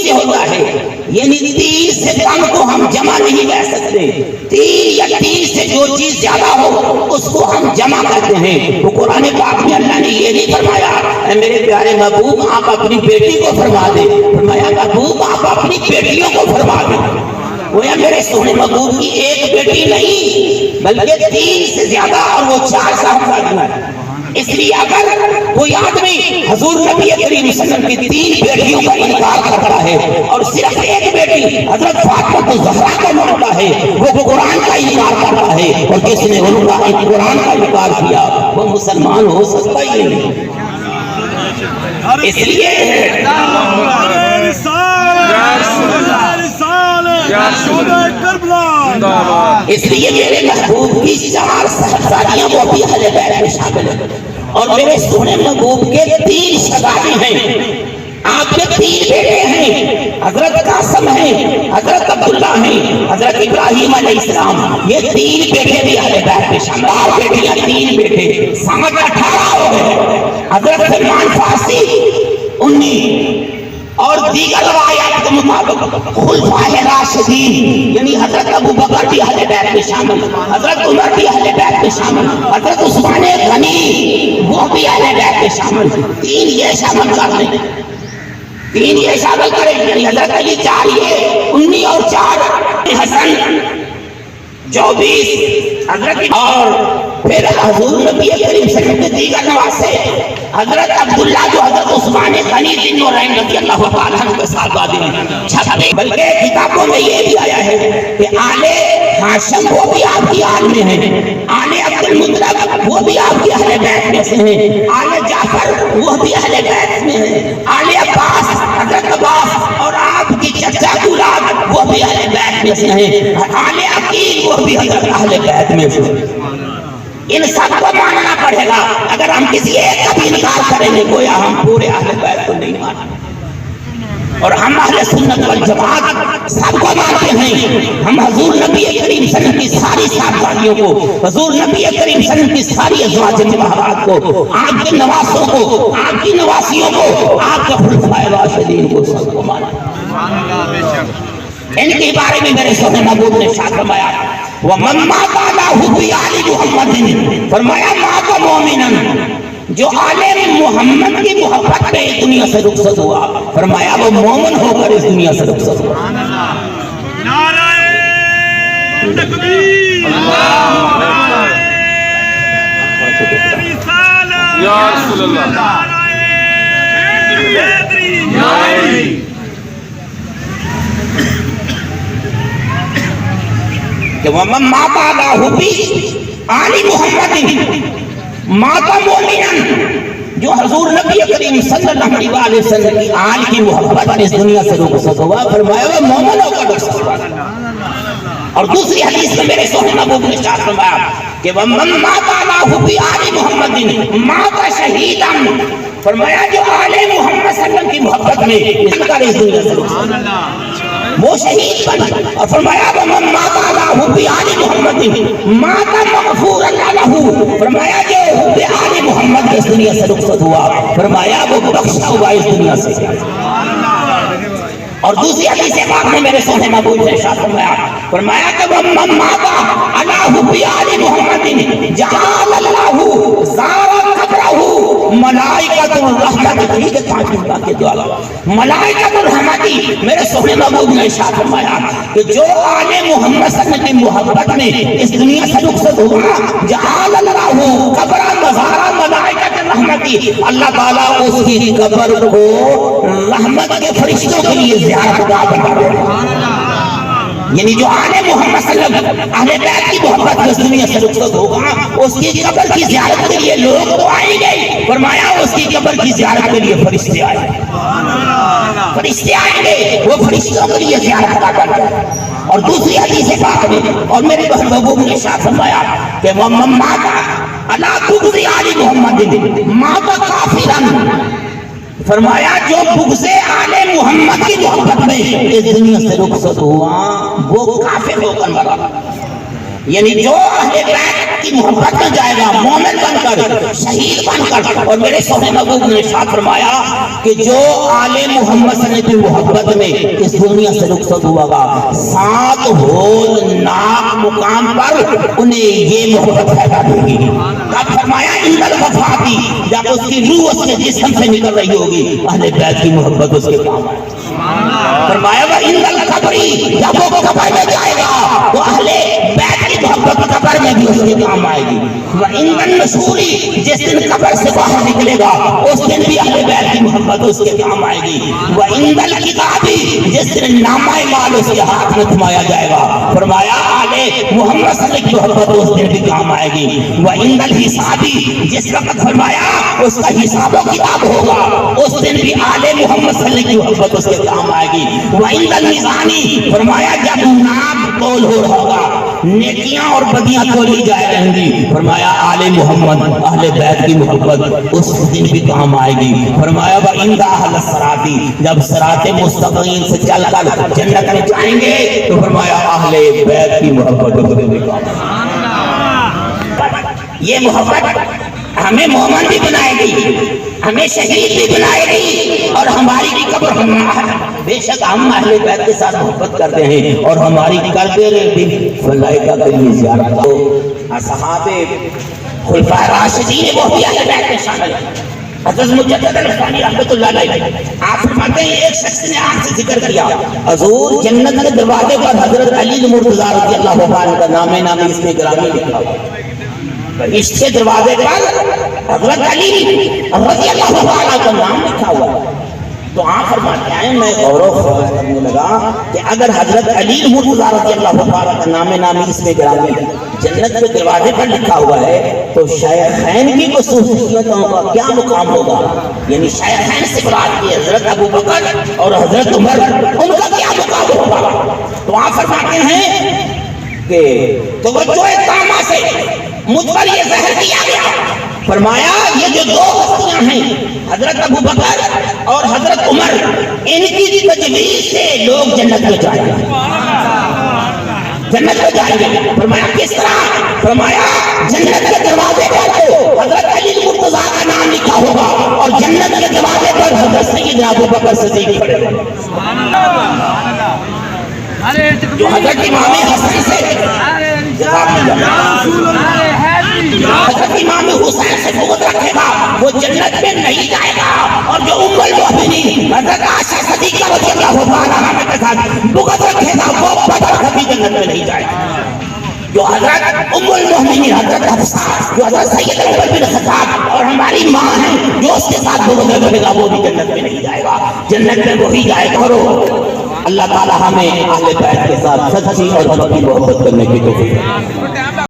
سے ہوتا ہے، یعنی 3 سے کم کو ہم جمع نہیں کر سکتے، 3 یا 3 سے جو چیز زیادہ ہو اس کو ہم جمع کرتے ہیں۔ تو قرآن پاک میں اللہ نے یہ نہیں فرمایا اے میرے پیارے محبوب آپ اپنی بیٹی کو فرما دیں، فرمایا محبوب آپ اپنی بیٹیوں کو فرما دیں۔ گویا میرے سونے محبوب کی ایک بیٹی نہیں بلکہ 3 سے زیادہ، اور وہ 4 صاحبزادیاں ہیں۔ اس لیے اگر کوئی آدمی حضور نبی کریم صلی اللہ علیہ وسلم کی 3 بیٹیوں کا انکار کرتا ہے اور صرف ایک بیٹی حضرت فاطمہ الزہرا کا مانتا ہے، وہ قرآن کا انکار کرتا ہے، اور جس نے ان کا قرآن کا انکار کیا وہ مسلمان ہو سکتا ہی نہیں۔ اس لیے میرے محبوب کی 4 صاحبزادیاں وہ بھی اہل بیت میں شامل ہیں، اور میرے سونے محبوب کے 3 شہزادے ہیں۔ آپ کے 3 بیٹے ہیں، حضرت قاسم ہیں، حضرت عبداللہ ہیں، حضرت ابراہیم علیہ السلام۔ یہ 3 بیٹے بھی اہل بیت میں شامل ہیں، 4 بیٹیاں 3 بیٹے، 18 ہو گئے۔ حضرت سلمان فارسی 19، اور دیگر روایات کے مطابق خلفائے راشدین یعنی حضرت ابو بکر بھی اہل بیت میں شامل، حضرت عمر بھی اہل بیت میں شامل، حضرت عثمان غنی وہ بھی اہل بیت میں شامل۔ 3 یہ شامل کر لیں، 3 یہ شامل کریں، یعنی حضرت علی 4 یہ 19 اور 4 حسن 24 حضرت، اور پھر حضور نبی کریم صلی اللہ علیہ وسلم کے دیگر نواسے حضرت عبداللہ جو حضرت عثمان غنی ذی النورین رضی اللہ تعالیٰ عنہ کے ساتھ آدمی ہیں 26۔ بلکہ کتابوں میں یہ بھی آیا ہے کہ آل ہاشم وہ بھی آپ کی آل میں ہیں، آل عبد المطلب وہ بھی آپ کی اہل بیت میں سے ہیں، آل جعفر وہ بھی اہل بیت میں ہیں، آل عباس حضرت عباس اور آپ کی چچا کی اولاد وہ بھی اہل بیت میں سے ہیں، آل عقیل وہ بھی حضرت اہل بیت میں سے ہیں۔ ان سب کو ماننا پڑے گا، اگر ہم کسی ایک کا بھی انکار کریں گے گویا ہم پورے اہل بیت کو نہیں مانیں، اور ہم اہل سنت والجماعت سب کو مانتے ہیں۔ ہم حضور نبی کریم صلی اللہ علیہ وسلم کی ساری صاحبزادیوں کو، حضور نبی کریم صلی اللہ علیہ وسلم کی ساری ازواج مطہرات کو، آپ کے نواسوں کو، آپ کی نواسیوں کو، آپ کے خلفائے راشدین کو سب کو مانتے ہیں۔ ان کے بارے میں میرے سونے محبوب نے ارشاد فرمایا وَمَن مَاتَ عَلَىٰ حُبِّ آلِ مُحَمَّدٍ، فرمایا مَاتَ مُؤْمِنًا، جو آل محمد کی محبت میں اس دنیا سے رخصت ہوا، فرمایا وہ مومن ہو کر اس دنیا سے رخصت ہوا۔ نعرہ تکبیر، یا رسول اللہ، کہ وَمَن مَاتَ عَلَىٰ حُبِّ آلِ مُحَمَّدٍ مَاتَ مُؤْمِنًا، جو حضور نبی کریم صلی اللہ علیہ وسلم کی آل کی محبت میں اس دنیا سے رخصت ہوا، فرمایا وہ مومن ہو کر رخصت ہوا۔ اور دوسری حدیث میں میرے سونے محبوب نے ارشاد فرمایا کہ وَمَن مَاتَ عَلَىٰ حُبِّ آلِ مُحَمَّدٍ مَاتَ شَہِیدًا، فرمایا جو آل محمد صلی اللہ علیہ وسلم کی محبت میں اس دنیا سے رخصت ہوا وہ شہید بن، اور فرمایا وَمَن مَاتَ عَلَىٰ حُبِّ آلِ مُحَمَّدٍ مَاتَ مَغْفُورًا لَهُ، فرمایا جو حب آل محمد اس دنیا سے رخصت ہوا، فرمایا وہ بخشا ہوا اس دنیا سے۔ اور دوسری حدیث پاک میں میرے سونے محبوب نے ارشاد فرمایا کہ وَمَن مَاتَ عَلَىٰ حُبِّ آلِ مُحَمَّدٍ جَعَلَ اللَّهُ زَارَ قَبْرَهُ ملائکۃ الرحمت کے دوارا ملائکۃ الرحمت، میرے سونے محبوب نے ارشاد فرمایا کہ جو آل محمد صلی اللہ علیہ وسلم کی محبت میں اس دنیا سے رخصت ہوا، جعل اللہ قبر مزار ملائکۃ الرحمت، اللہ تعالیٰ اس کی قبر کو رحمت کے فرشتوں کے لیے زیارت گاہ بنا دے گا۔ یعنی جو آل محمد صلی اللہ علیہ وسلم اہل بیت کی محبت میں اس دنیا سے رخصت ہوگا، اس کی قبر کی زیارت کے لیے لوگ تو آئیں گے، فرمایا اس کی قبر کی زیارت کے لیے فرشتے آئیں گے، فرشتے آئیں گے، وہ فرشتوں کے لیے زیارت ادا کریں گے۔ اور دوسری حدیث پاک میں اور میرے محبوب نے ارشاد فرمایا کہ وَمَن مَاتَ عَلَىٰ بُغْضِ آلِ مُحَمَّدٍ مَاتَ کَافِرًا، فرمایا جو بغض آل محمد کی محبت میں اس دنیا سے رخصت ہوا وہ کافر ہو کر مرا۔ یعنی جو اہل بیت کی محبت میں جائے گا مومن بن کر شہید بن کر. اور میرے سونے محبوب نے ارشاد فرمایا کہ جو آل محمد صلی اللہ علیہ وسلم کی محبت میں اس دنیا سے رخصت ہوا گا 7 ہولناک مقام پر انہیں یہ محبت پیدا ہوگی. تب فرمایا عند الوفاتی جب اس کی روح اس کے جسم سے نکل رہی ہوگی اہل بیت کی محبت اس کے کام آئے. فرمایا وہ عند القبری جب وہ قبر میں جائے گا تو اہل بیت کی محبت قبر میں بھی اس کے کام آئے گی. وہ عند النشوری جس دن قبر سے باہر نکلے گا اس دن بھی اہل بیت کی محبت اس کے کام آئے گی. وہ عند الکتابی جس دن نامہ مال اس کے ہاتھ میں تھمایا جائے گا فرمایا آل محمد صلی اللہ علیہ وسلم کی محبت اس دن بھی کام آئے گی. وہ عند الحسابی جس وقت فرمایا اس کا حساب و کتاب ہوگا اس دن بھی آل محمد صلی اللہ علیہ وسلم کی محبت اس کے کام آئے گی. وہ عند المیزانی فرمایا جب ناپ تول ہو رہا ہوگا نیکیاں اور بدیاں تولی جائے رہیں گی فرمایا آل محمد اہل بیت کی محبت اس دن بھی کام آئے گی. فرمایا وہ عند اہل الصراطی جب صراط مستقیم سے چل کر جنت میں جائیں گے تو فرمایا اہل بیت کی محبت اس دن بھی کام آئے گی. یہ محبت ہمیں مومن بھی بنائے گی ہمیں شہید بھی بنائے گی اور ہماری بھی قبر بے شک ہم اہل بیت کے ساتھ محبت کرتے ہیں اور ہماری قلبیں بھی ملائکہ کے لیے زیارت ہو. اصحاب خلفاء راشدین وہ بھی اہل بیت میں شامل ہیں. حضرت مجدد الفانی رحمۃ اللہ علیہ آپ فرماتے ہیں ایک شخص نے آپ سے ذکر کیا حضور جنت کے دروازے پر حضرت علی المرتضیٰ رضی اللہ عنہ کا نام نامی اس میں گرامی لکھا ہوا اس کے دروازے پر حضرت علی رضی اللہ عنہ کا نام لکھا ہوا. تو آپ فرماتے ہیں میں غور و خوض کرنے لگا کہ اگر حضرت علی المرتضیٰ رضی اللہ عنہ کا نام نامی اس میں گرامی جنت کے دروازے پر لکھا ہوا ہے تو شیخین کی خصوصیتوں کا کیا مقام ہوگا. یعنی شیخین سے مراد کی حضرت ابو بکر اور حضرت عمر ان کا کیا مقام ہوگا. تو آپ فرماتے ہیں کہ توجہ تامہ سے مجھ پر یہ ظاہر کیا گیا فرمایا یہ جو 2 ہستیاں ہیں حضرت ابو بکر اور حضرت عمر ان کی تجویز سے لوگ جنت میں جائیں گے جنت میں جائیں گے. فرمایا کس طرح فرمایا جنت کے دروازے پر حضرت علی المرتضیٰ کا نام لکھا ہوگا اور جنت کے دروازے پر حضرت سیدنا ابو بکر صدیق کھڑے ہوں جو حضرت امام حسن سے حضرت امام حسین سے بغض رکھے گا وہ جنت میں نہیں جائے گا اور جو ام المؤمنین حضرت عائشہ صدیقہ رضی اللہ عنہا کے ساتھ بغض رکھے گا وہ کبھی جنت میں نہیں جائے گا. جو حضرت ام المؤمنین حضرت حفصہ جو حضرت سید عمر بن خطاب اور ہماری ماں ہیں جو اس کے ساتھ بغض رکھے گا وہ بھی جنت میں نہیں جائے گا. جنت میں وہی جائے گا. اللہ تعالی ہمیں اہل بیت کے ساتھ سچی اور حقیقی محبت کرنے کی توفیق دے.